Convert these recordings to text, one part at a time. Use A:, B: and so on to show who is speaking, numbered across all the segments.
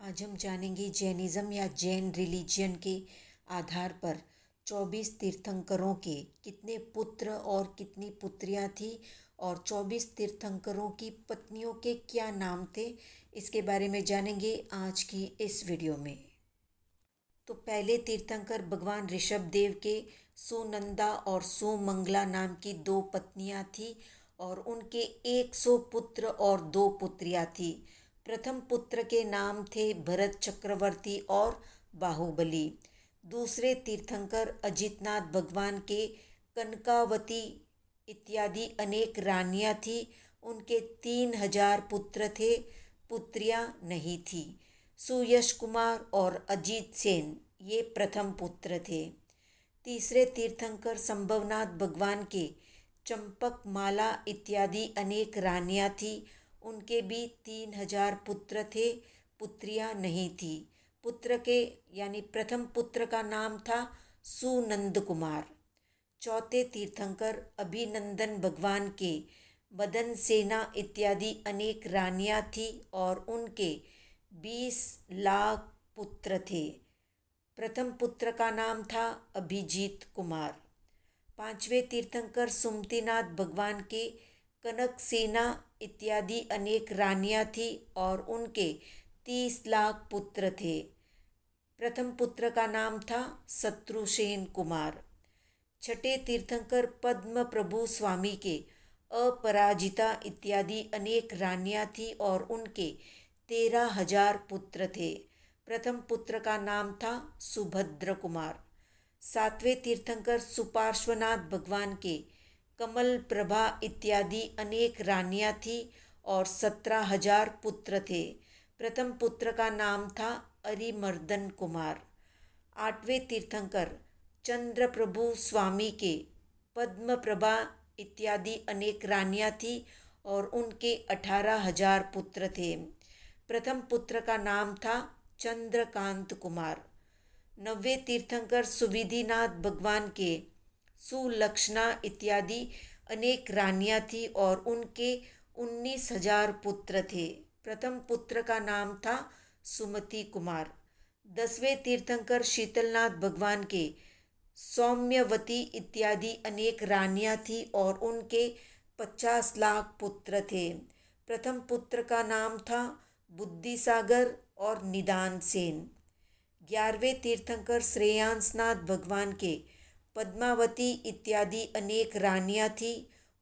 A: आज हम जानेंगे जैनिज़्म या जैन रिलीजियन के आधार पर 24 तीर्थंकरों के कितने पुत्र और कितनी पुत्रियां थी और 24 तीर्थंकरों की पत्नियों के क्या नाम थे, इसके बारे में जानेंगे आज की इस वीडियो में। तो पहले तीर्थंकर भगवान ऋषभ देव के सुनंदा और सुमंगला नाम की दो पत्नियां थी और उनके 100 पुत्र और दो पुत्रियां थी। प्रथम पुत्र के नाम थे भरत चक्रवर्ती और बाहुबली। दूसरे तीर्थंकर अजितनाथ भगवान के कनकावती इत्यादि अनेक रानियां थी। उनके 3000 पुत्र थे, पुत्रियां नहीं थी। सुयश कुमार और अजीत सेन ये प्रथम पुत्र थे। तीसरे तीर्थंकर संभवनाथ भगवान के चंपक माला इत्यादि अनेक रानियां थी। उनके भी 3000 पुत्र थे, पुत्रियां नहीं थी। पुत्र के यानी प्रथम पुत्र का नाम था सुनंद कुमार। चौथे तीर्थंकर अभिनंदन भगवान के मदन सेना इत्यादि अनेक रानियां थी और उनके 20 लाख पुत्र थे। प्रथम पुत्र का नाम था अभिजीत कुमार। पांचवें तीर्थंकर सुमतिनाथ भगवान के कनक सेना इत्यादि अनेक रानियां थी और उनके 30 लाख पुत्र थे। प्रथम पुत्र का नाम था शत्रुसेन कुमार। छठे तीर्थंकर पद्म प्रभु स्वामी के अपराजिता इत्यादि अनेक रानियां थी और उनके 13,000 पुत्र थे। प्रथम पुत्र का नाम था सुभद्र कुमार। सातवें तीर्थंकर सुपार्श्वनाथ भगवान के कमल प्रभा इत्यादि अनेक रानियां थी और 17,000 पुत्र थे। प्रथम पुत्र का नाम था अरिमर्दन कुमार। आठवें तीर्थंकर चंद्र प्रभु स्वामी के पद्म प्रभा इत्यादि अनेक रानियां थी और उनके 18,000 पुत्र थे। प्रथम पुत्र का नाम था चंद्रकांत कुमार। नवें तीर्थंकर सुविधिनाथ भगवान के सुलक्षणा इत्यादि अनेक रानियां थी और उनके 19,000 पुत्र थे। प्रथम पुत्र का नाम था सुमति कुमार। 10वें तीर्थंकर शीतलनाथ भगवान के सौम्यवती इत्यादि अनेक रानियां थी और उनके 50 लाख पुत्र थे। प्रथम पुत्र का नाम था बुद्धिसागर और निदान सेन। 11वें तीर्थंकर श्रेयांसनाथ भगवान के पद्मावती इत्यादि अनेक रानियां थी।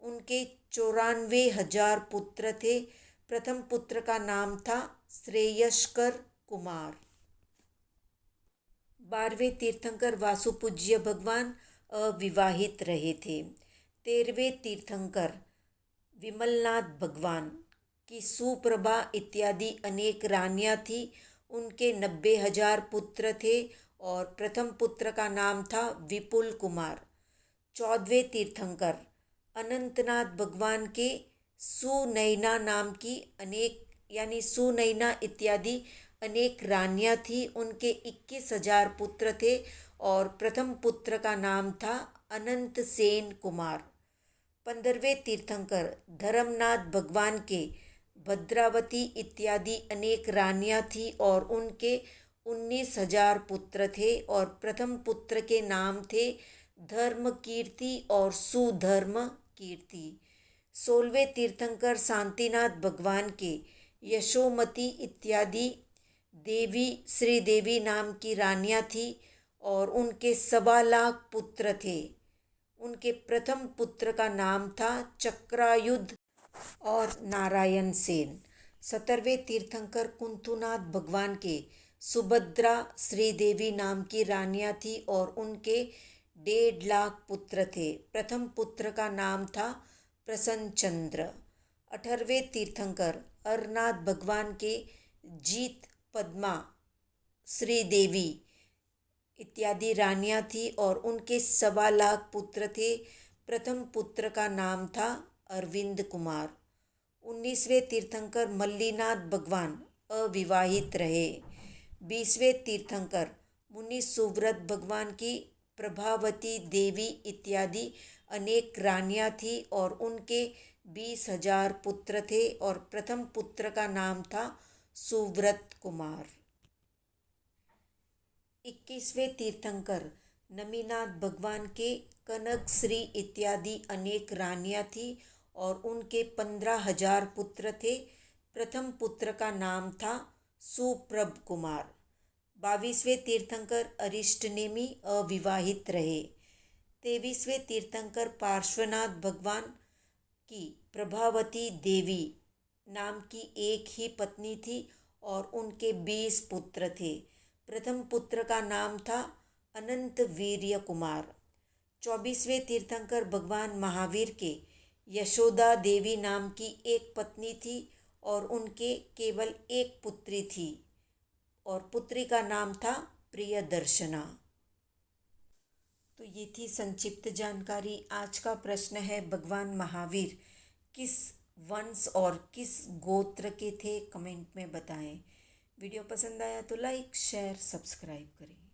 A: उनके 94,000 पुत्र थे। प्रथम पुत्र का नाम था श्रेयस्कर कुमार। 12वें तीर्थंकर वासुपूज्य भगवान अविवाहित रहे थे। 13वें तीर्थंकर विमलनाथ भगवान की सुप्रभा इत्यादि अनेक रानियां थी। उनके 90,000 पुत्र थे और प्रथम पुत्र का नाम था विपुल कुमार। 14वें तीर्थंकर अनंतनाथ भगवान के सुनैना नाम की अनेक यानी सुनैना इत्यादि अनेक रानियां थी। उनके 21,000 पुत्र थे और प्रथम पुत्र का नाम था अनंत सेन कुमार। 15वें तीर्थंकर धर्मनाथ भगवान के भद्रावती इत्यादि अनेक रानियां थी और उनके 19,000 पुत्र थे और प्रथम पुत्र के नाम थे धर्म कीर्ति और सुधर्म कीर्ति। 16वें तीर्थंकर शांतिनाथ भगवान के यशोमती इत्यादि देवी श्रीदेवी नाम की रानियां थी और उनके 1.25 लाख पुत्र थे। उनके प्रथम पुत्र का नाम था चक्रायुध और नारायण सेन। 17वें तीर्थंकर कुंथुनाथ भगवान के सुभद्रा श्रीदेवी नाम की रानियां थी और उनके 1.5 लाख पुत्र थे। प्रथम पुत्र का नाम था प्रसन्न चंद्र। 18वें तीर्थंकर अरनाथ भगवान के जीत पद्मा श्रीदेवी इत्यादि रानियां थी और उनके 1.25 लाख पुत्र थे। प्रथम पुत्र का नाम था अरविंद कुमार। 19वें तीर्थंकर मल्लीनाथ भगवान अविवाहित रहे। 20वें तीर्थंकर मुनि सुव्रत भगवान की प्रभावती देवी इत्यादि अनेक रानियां थी और उनके 20,000 पुत्र थे और प्रथम पुत्र का नाम था सुव्रत कुमार। 21वें तीर्थंकर नमीनाथ भगवान के कनक श्री इत्यादि अनेक रानियाँ थी और उनके 15,000 पुत्र थे। प्रथम पुत्र का नाम था सुप्रभ कुमार। 22वें तीर्थंकर अरिष्टनेमी अविवाहित रहे। 23वें तीर्थंकर पार्श्वनाथ भगवान की प्रभावती देवी नाम की एक ही पत्नी थी और उनके 20 पुत्र थे। प्रथम पुत्र का नाम था अनंत वीर्य कुमार। 24वें तीर्थंकर भगवान महावीर के यशोदा देवी नाम की एक पत्नी थी और उनके केवल एक पुत्री थी और पुत्री का नाम था प्रियदर्शना। तो ये थी संक्षिप्त जानकारी। आज का प्रश्न है, भगवान महावीर किस वंश और किस गोत्र के थे? कमेंट में बताएं। वीडियो पसंद आया तो लाइक शेयर सब्सक्राइब करें।